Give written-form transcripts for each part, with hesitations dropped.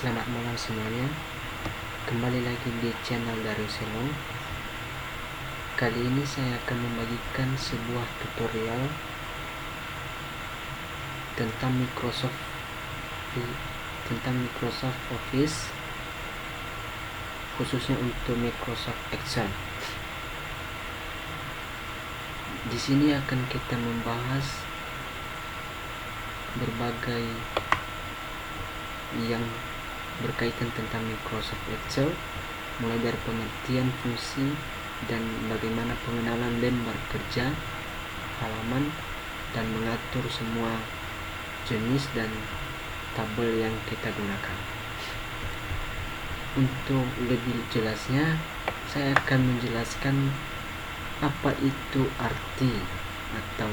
Selamat malam semuanya. Kembali lagi di channel dari Selong. Kali ini saya akan membagikan sebuah tutorial tentang Microsoft Office, khususnya untuk Microsoft Excel. Di sini akan kita membahas berbagai yang berkaitan tentang Microsoft Excel, mulai dari pengertian fungsi dan bagaimana pengenalan lembar kerja, halaman, dan mengatur semua jenis dan tabel yang kita gunakan. Untuk lebih jelasnya, saya akan menjelaskan apa itu arti atau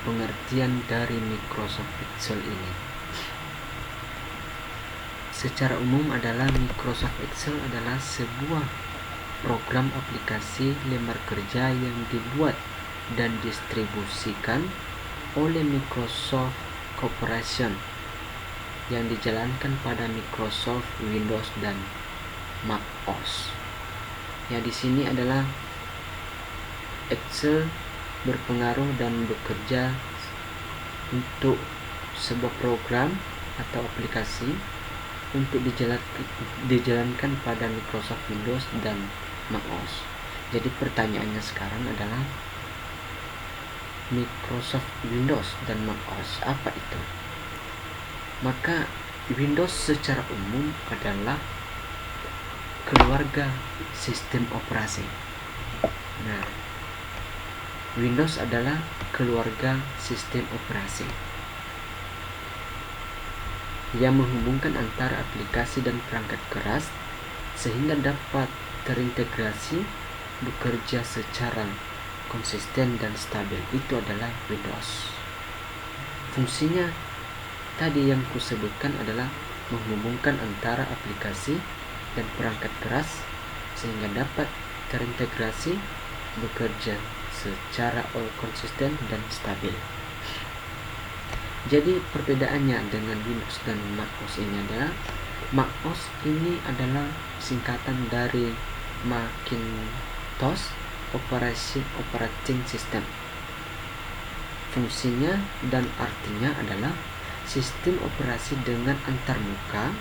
pengertian dari Microsoft Excel ini. Secara umum adalah Microsoft Excel adalah sebuah program aplikasi lembar kerja yang dibuat dan distribusikan oleh Microsoft Corporation yang dijalankan pada Microsoft Windows dan Mac OS. Ya, di sini adalah Excel berpengaruh dan bekerja untuk sebuah program atau aplikasi untuk dijalankan pada Microsoft Windows dan Mac OS. Jadi pertanyaannya sekarang adalah Microsoft Windows dan Mac OS apa itu? Maka Windows secara umum adalah keluarga sistem operasi. Nah, Windows adalah keluarga sistem operasi yang menghubungkan antara aplikasi dan perangkat keras sehingga dapat terintegrasi bekerja secara konsisten dan stabil. Itu adalah Windows. Fungsinya tadi yang kusebutkan adalah menghubungkan antara aplikasi dan perangkat keras sehingga dapat terintegrasi bekerja secara konsisten dan stabil. Jadi perbedaannya dengan Windows dan Mac OS ini adalah Mac OS ini adalah singkatan dari Macintosh Operating System. Fungsinya dan artinya adalah sistem operasi dengan antarmuka,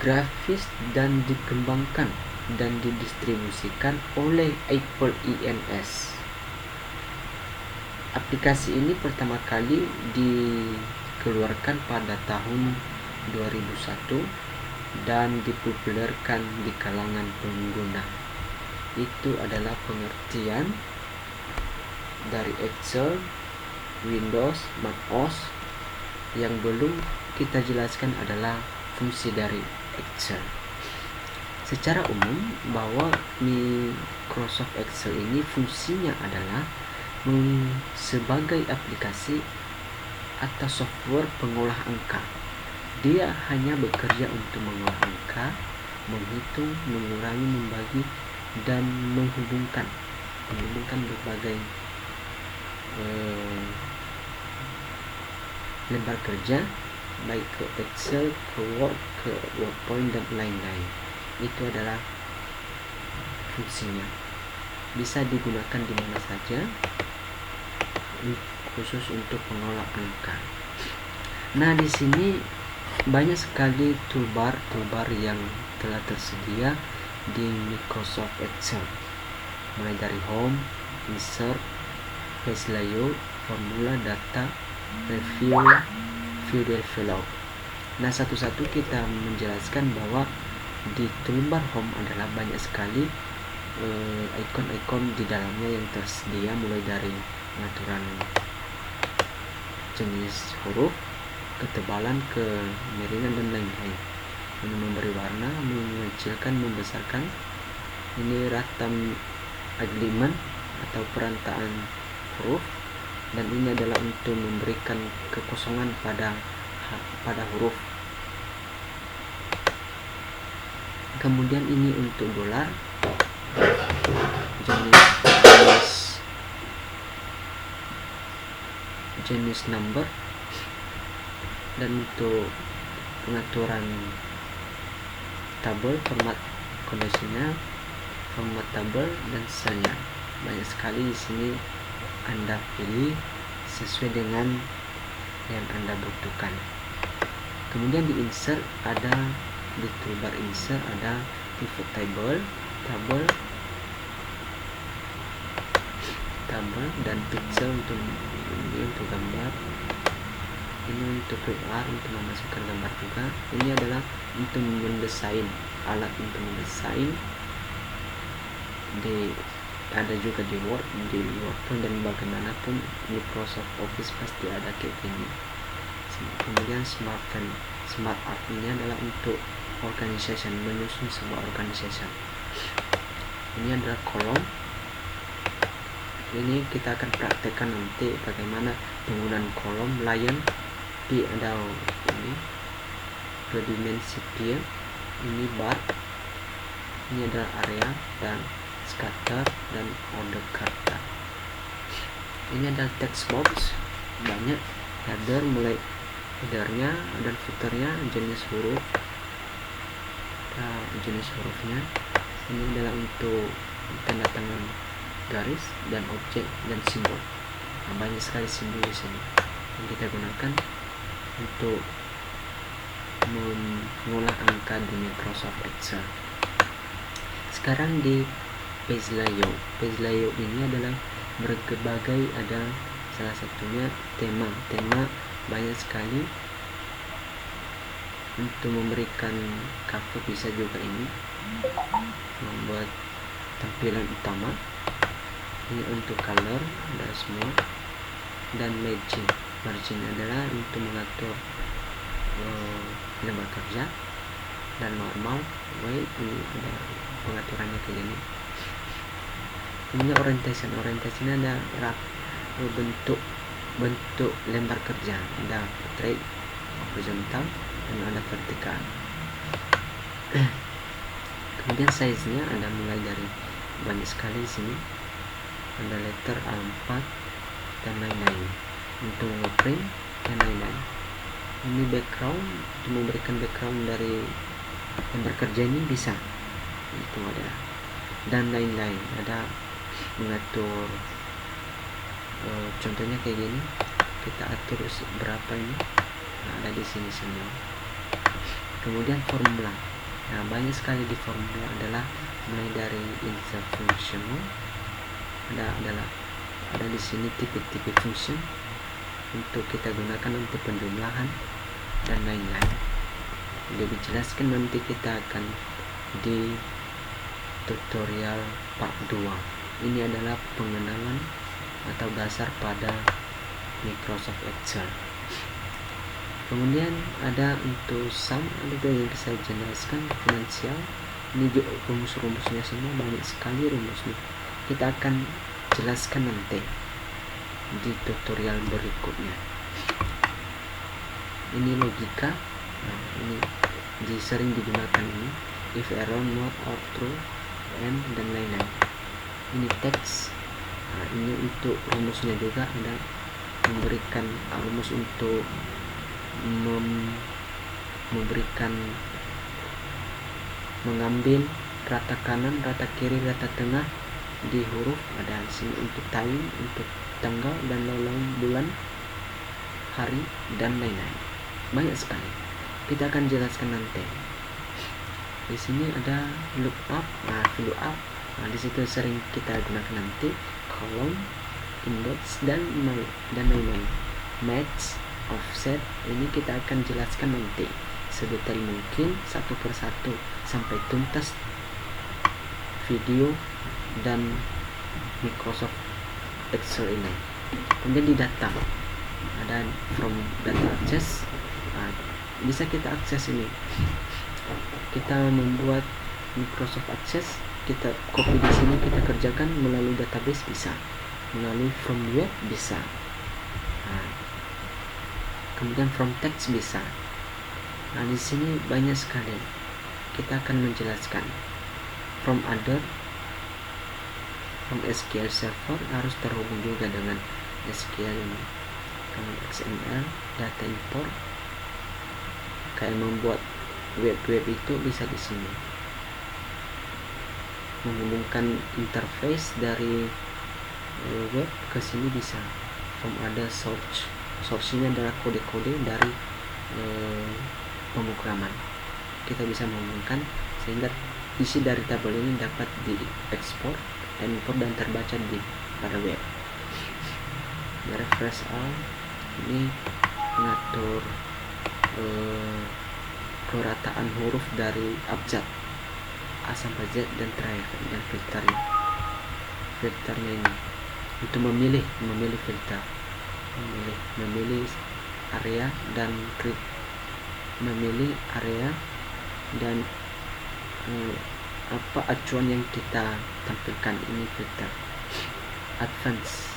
grafis, dan dikembangkan dan didistribusikan oleh Apple Inc. Aplikasi ini pertama kali dikeluarkan pada tahun 2001 dan dipopulerkan di kalangan pengguna. Itu adalah pengertian dari Excel, Windows, Mac OS. Yang belum kita jelaskan adalah fungsi dari Excel. Secara umum bahwa Microsoft Excel ini fungsinya adalah sebagai aplikasi atau software pengolah angka. Dia hanya bekerja untuk mengolah angka, menghitung, mengurangi, membagi, dan menghubungkan berbagai lembar kerja, baik ke Excel, ke Word, ke PowerPoint, dan lain-lain. Itu adalah fungsinya. Bisa digunakan di mana saja, khusus untuk pengolah angka. Nah, di sini banyak sekali toolbar yang telah tersedia di Microsoft Excel, mulai dari Home, Insert, Page Layout, Formula, Data, Review, View Develop. Nah, satu-satu kita menjelaskan bahwa di toolbar Home adalah banyak sekali ikon-ikon di dalamnya yang tersedia, mulai dari pengaturan jenis huruf, ketebalan, kemiringan, dan lain-lain. Ini memberi warna, mengecilkan, membesarkan. Ini ratam alignment atau perantaan huruf, dan ini adalah untuk memberikan kekosongan pada huruf. Kemudian ini untuk dolar, jenis number, dan untuk pengaturan tabel, format conditional, format tabel, dan sisanya. Banyak sekali di sini Anda pilih sesuai dengan yang Anda butuhkan. Kemudian di insert ada, di toolbar insert ada pivot table, tabel, dan pixel untuk ini untuk gambar, ini untuk keluar untuk memasukkan gambar juga. Ini adalah untuk mendesain, alat untuk mendesain. Ada juga di Word, di PowerPoint, dan bagaimanapun Microsoft Office pasti ada kayak gini. Kemudian smart art ini adalah untuk organization, menyusun sebuah organization. Ini adalah kolom. Ini kita akan praktekkan nanti bagaimana penggunaan kolom, line, ada ini dua dimensi view, ini bar, ini adalah area, dan scatter, dan order kata. Ini adalah text box, banyak header, mulai headernya dan footernya, jenis huruf, jenis hurufnya. Ini adalah untuk tanda tangan, garis, dan objek, dan simbol. Banyak sekali simbol di sini yang kita gunakan untuk mengolah angka di Microsoft Excel. Sekarang di page layout. Page layout ini adalah berbagai, ada salah satunya tema banyak sekali untuk memberikan cover. Bisa juga ini membuat tampilan utama. Ini untuk color, ada semua, dan margin adalah untuk mengatur lembar kerja, dan normal weight, ini ada pengaturannya kayak gini. Ini orientation ada bentuk lembar kerja, ada portrait, horizontal, dan ada vertikal. Kemudian size nya ada mulai dari banyak sekali di sini, ada letter A4 dan lain-lain untuk ngeprint dan lain-lain. Ini background, untuk memberikan background dari lembar kerja ini bisa, itu ada, dan lain-lain. Ada mengatur contohnya kayak gini, kita atur berapa ini, ada di sini semua. Kemudian formula, banyak sekali di formula, adalah mulai dari insert function, ada di sini tipe-tipe function untuk kita gunakan untuk penjumlahan dan lain-lain. Lebih jelaskan nanti kita akan di tutorial part 2. Ini adalah pengenalan atau dasar pada Microsoft Excel. Kemudian ada untuk sum, ada yang saya jelaskan, finansial. Ini juga rumus-rumusnya semua, banyak sekali rumusnya. Kita akan jelaskan nanti di tutorial berikutnya. Ini logika, ini sering digunakan ini, if error, not, or true, and, dan lain-lain. Ini teks, ini untuk rumusnya juga, ada memberikan rumus untuk memberikan, mengambil rata kanan, rata kiri, rata tengah di huruf. Ada di sini untuk time, untuk tanggal, dan lain-lain, bulan, hari, dan lain-lain. Banyak sekali. Kita akan jelaskan nanti. Di sini ada lookup, VLOOKUP. Di situ sering kita gunakan nanti, kolom, index, dan lain-lain. Match, offset, ini kita akan jelaskan nanti sedetail mungkin, satu persatu sampai tuntas video dan Microsoft Excel ini. Kemudian di data, ada from data access, bisa kita akses ini. Kita membuat Microsoft Access, kita copy di sini, kita kerjakan melalui database bisa, melalui from web bisa, kemudian from text bisa. Di sini banyak sekali. Kita akan menjelaskan from other, from SQL Server harus terhubung juga dengan SQL ini, kemudian XML, data import, kayak membuat web itu bisa di sini. Menghubungkan interface dari web ke sini bisa. Ada source-nya adalah kode-kode dari pemrograman. Kita bisa menghubungkan sehingga isi dari tabel ini dapat diekspor dan import dan terbaca pada web. Refresh all ini mengatur kerataan huruf dari abjad A sampai Z dan terakhir, dan filternya ini untuk memilih filter, memilih area dan acuan yang kita tampilkan. Ini filter advance.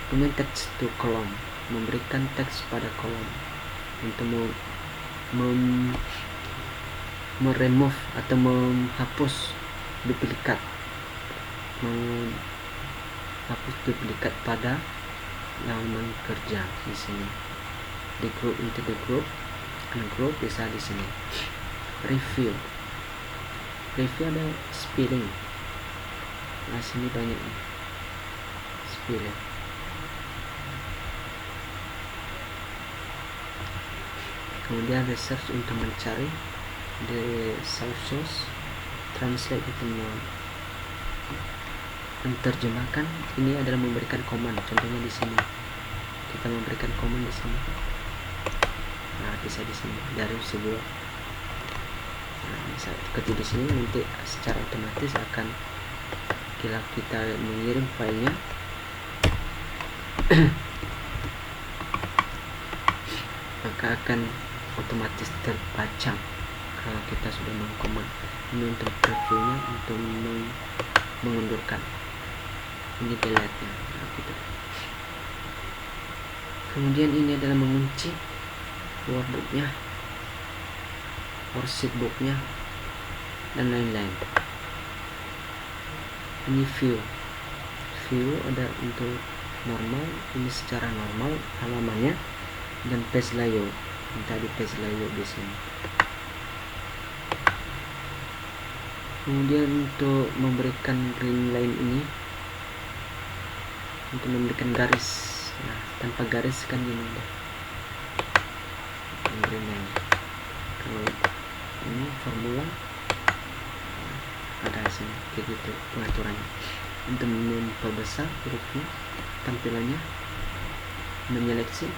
Kemudian text to column, memberikan teks pada kolom untuk meremove atau menghapus duplikat, pada halaman kerja di sini. Di group, into the group, ungroup bisa di sini. Review ada spelling. Nah, sini banyak spelling. Kemudian research untuk mencari, the sources, translate itu menerjemahkan. Ini adalah memberikan command. Contohnya di sini kita memberikan command di sini. Nah, bisa di sini dari sebuah. Nah, bisa ketik di sini, nanti secara otomatis akan kita mengirim filenya maka akan otomatis terbaca kalau kita sudah mengcommand. Ini untuk previewnya, untuk mengundurkan. Ini delete-nya. Nah, gitu. Kemudian ini adalah mengunci workbook-nya, worksheet-book-nya, dan lain-lain. Ini view ada untuk normal, ini secara normal halamannya, dan page layout. Tadi page layout di sini. Kemudian untuk memberikan green line ini, untuk memberikan garis. Nah, tanpa garis kan gini deh. Green line. Kalau ini formula ada sini kayak gitu pengaturannya. Untuk memperbesar hurufnya, tampilannya, menyeleksi,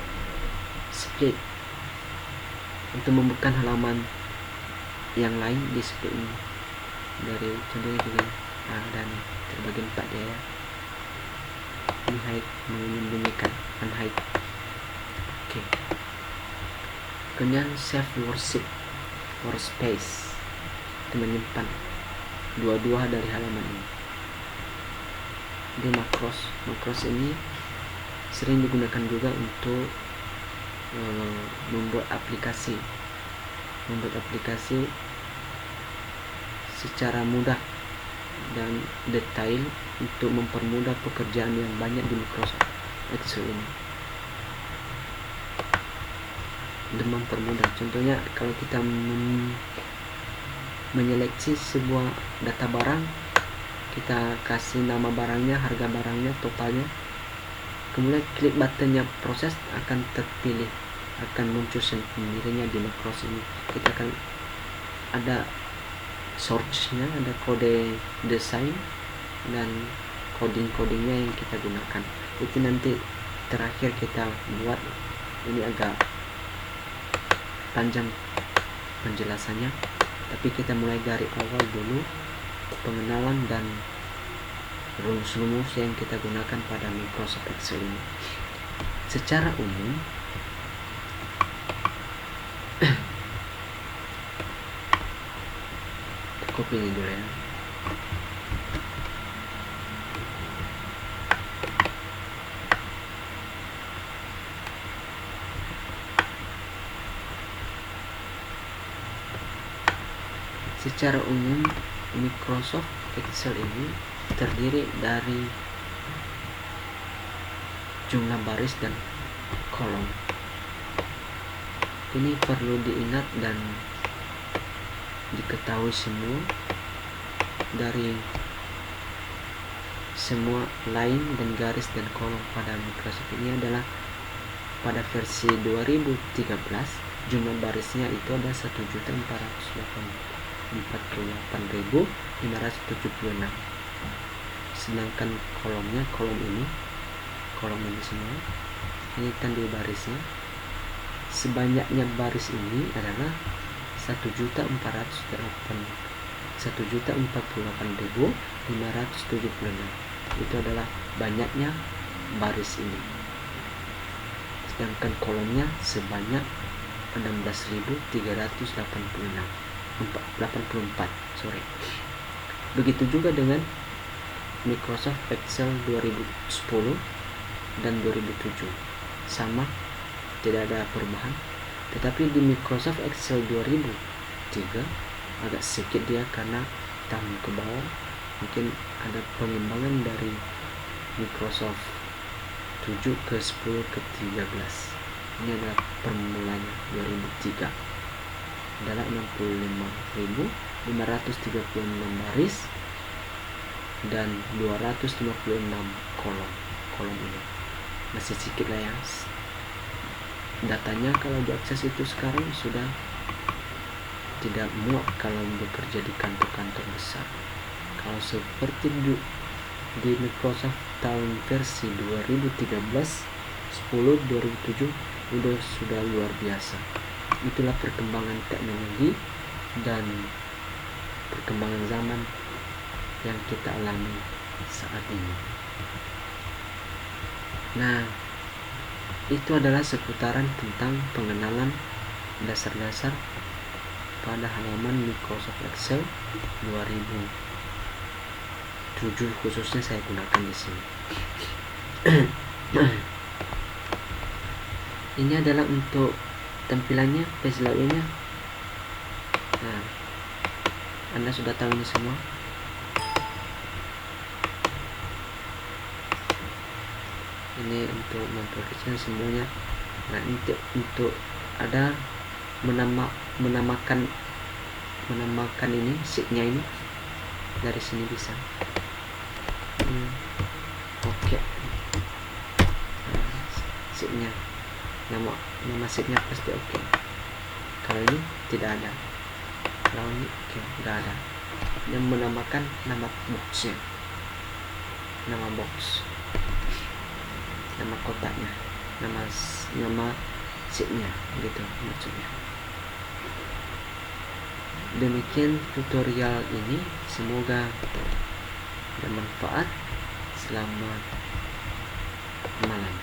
split, untuk membuka halaman yang lain di split ini. Dari contohnya juga ada nih terbagi 4 dia ya. Ini hide, menyembunyikan, unhide. Oke. Kemudian save workspace, itu menyimpan dua dari halaman ini. Di makros ini sering digunakan juga untuk membuat aplikasi secara mudah dan detail untuk mempermudah pekerjaan yang banyak di Microsoft Excel ini. Dan mempermudah, contohnya kalau kita menyeleksi sebuah data barang, kita kasih nama barangnya, harga barangnya, totalnya, kemudian klik buttonnya proses, akan terpilih, akan muncul sendirinya di Macros ini. Kita akan ada source-nya, ada kode desain dan codingnya yang kita gunakan. Itu nanti terakhir kita buat. Ini agak panjang penjelasannya, tapi kita mulai dari awal dulu, pengenalan dan rumus-rumus yang kita gunakan pada Microsoft Excel ini. Secara umum copy ini dulu ya. Secara umum Microsoft Excel ini terdiri dari jumlah baris dan kolom. Ini perlu diingat dan diketahui semua dari semua line dan garis dan kolom pada Microsoft ini adalah pada versi 2013 jumlah barisnya itu ada 1.448.576, sedangkan kolomnya kolom ini semua ini tanda barisnya, sebanyaknya baris ini adalah 1.448.576. Itu adalah banyaknya baris ini, sedangkan kolomnya sebanyak 16.384. Begitu juga dengan Microsoft Excel 2010 dan 2007 sama, tidak ada perubahan. Tetapi di Microsoft Excel 2003 agak sedikit dia karena tahun ke bawah mungkin ada pengembangan dari Microsoft 7 ke 10 ke 13. Ini adalah permulanya 2003 adalah 65.536 baris dan 256 kolom ini. Masih sedikit lah ya datanya. Kalau diakses itu sekarang sudah tidak muat kalau bekerja di kantor-kantor besar. Kalau seperti di Microsoft tahun versi 2013, 10, 2007 sudah luar biasa. Itulah perkembangan teknologi dan perkembangan zaman yang kita alami saat ini. Nah, itu adalah seputaran tentang pengenalan dasar-dasar pada halaman Microsoft Excel 2007 khususnya saya gunakan di sini. Ini adalah untuk tampilannya, page layoutnya. Nah, Anda sudah tahu ini semua. Ini untuk memperkecil semuanya. Nah, untuk ada menamakan ini sheetnya ini dari sini bisa. Oke. Sheetnya nama sheetnya pasti oke. Kalau ini tidak ada. Kalau ini oke, tidak ada. Yang menamakan nama boxnya, nama box, nama kotaknya, nama sheetnya gitu maksudnya. Demikian tutorial ini, semoga bermanfaat. Selamat malam.